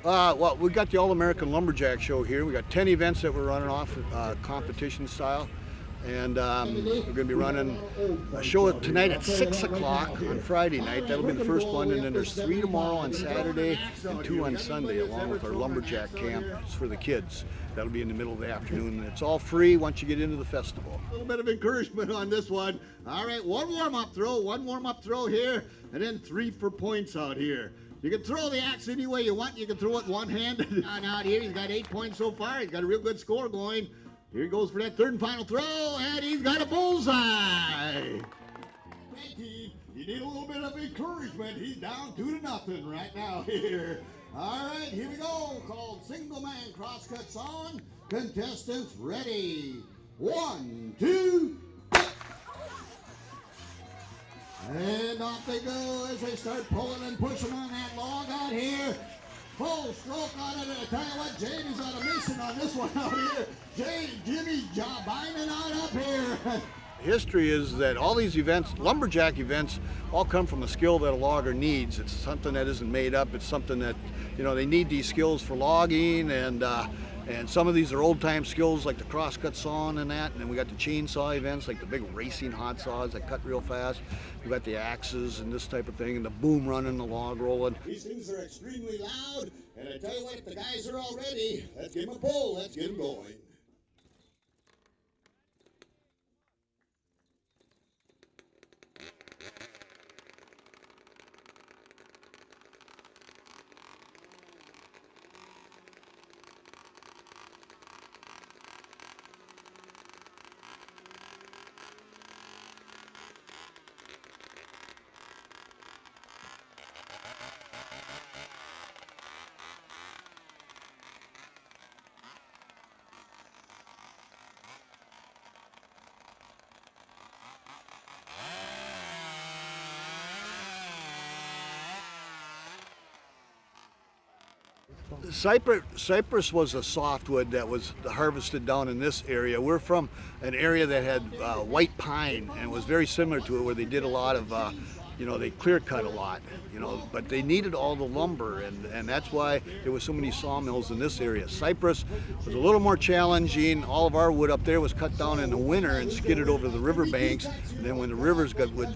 Well, we got the All-American Lumberjack Show here. We got 10 events that we're running off competition style. And we're going to be running a show tonight at 6 o'clock on Friday night. That'll be the first one. And then there's 3 tomorrow on Saturday and 2 on Sunday, along with our lumberjack camp. It's for the kids. That'll be in the middle of the afternoon. And it's all free once you get into the festival. A little bit of encouragement on this one. All right, one warm-up throw here, and then 3 for points out here. You can throw the axe any way you want. You can throw it one-handed. On out here, he's got 8 points so far. He's got a real good score going. Here he goes for that third and final throw, and he's got a bullseye. Frankie, you need a little bit of encouragement. He's down 2-0 right now here. All right, here we go. Called single man crosscuts on. Contestants ready. 1, 2, and off they go as they start pulling and pushing on that log out here. Full stroke on it, and I tell you what, Jamie's on a mission on this one out here. Jimmy binding out up here. History is that all these events, lumberjack events, all come from a skill that a logger needs. It's something that isn't made up. It's something that, you know, they need these skills for logging, and some of these are old-time skills like the crosscut sawing and that. And then we got the chainsaw events like the big racing hot saws that cut real fast. We got the axes and this type of thing, and the boom running, the log rolling. These things are extremely loud, and I tell you what, if the guys are all ready, let's give them a pull. Let's get them going. Cypress was a softwood that was harvested down in this area. We're from an area that had white pine, and it was very similar to it, where they did a lot of, you know, they clear cut a lot, you know, but they needed all the lumber, and that's why there was so many sawmills in this area. Cypress was a little more challenging. All of our wood up there was cut down in the winter and skidded over the river banks, and then when the rivers would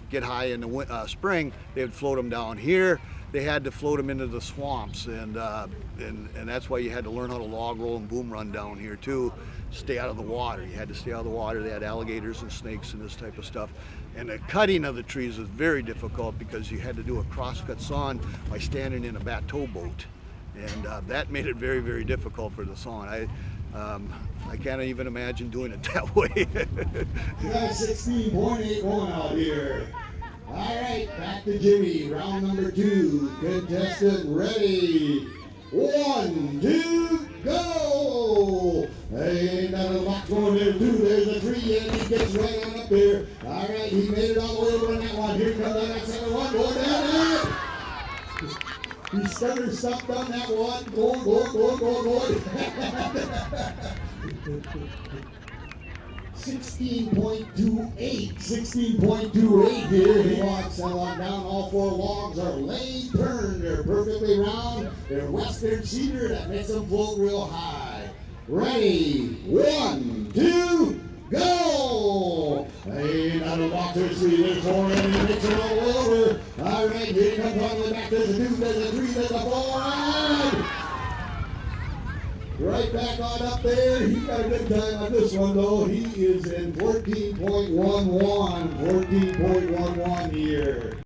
get high in the spring, they would float them down here. They had to float them into the swamps, and that's why you had to learn how to log roll and boom run down here too. Stay out of the water. You had to stay out of the water. They had alligators and snakes and this type of stuff. And the cutting of the trees was very difficult because you had to do a crosscut sawing by standing in a bateau boat, and that made it very, very difficult for the sawing. I can't even imagine doing it that way. You got 16.8 going out here. All right, back to Jimmy. Round number 2. Contestant ready. 1, 2, go! Hey, another box going there too. There's the 3, and he gets right on up there. All right, he made it all the way over on that one. Here comes that second one, going down there. He stutter stuffed on that one. Going. 16.28 here. He walks on down. All 4 logs are laid turned. They're perfectly round. They're western cedar that makes them float real high. Ready? 1, 2, go! Hey, now the box, there's 3, there's 4, and he makes it all the way over. All right, here he comes all the way back. There's a 2, there's a 3, there's a 4, and right back on up there. He got a good time on this one, though. He is in 14.11 here.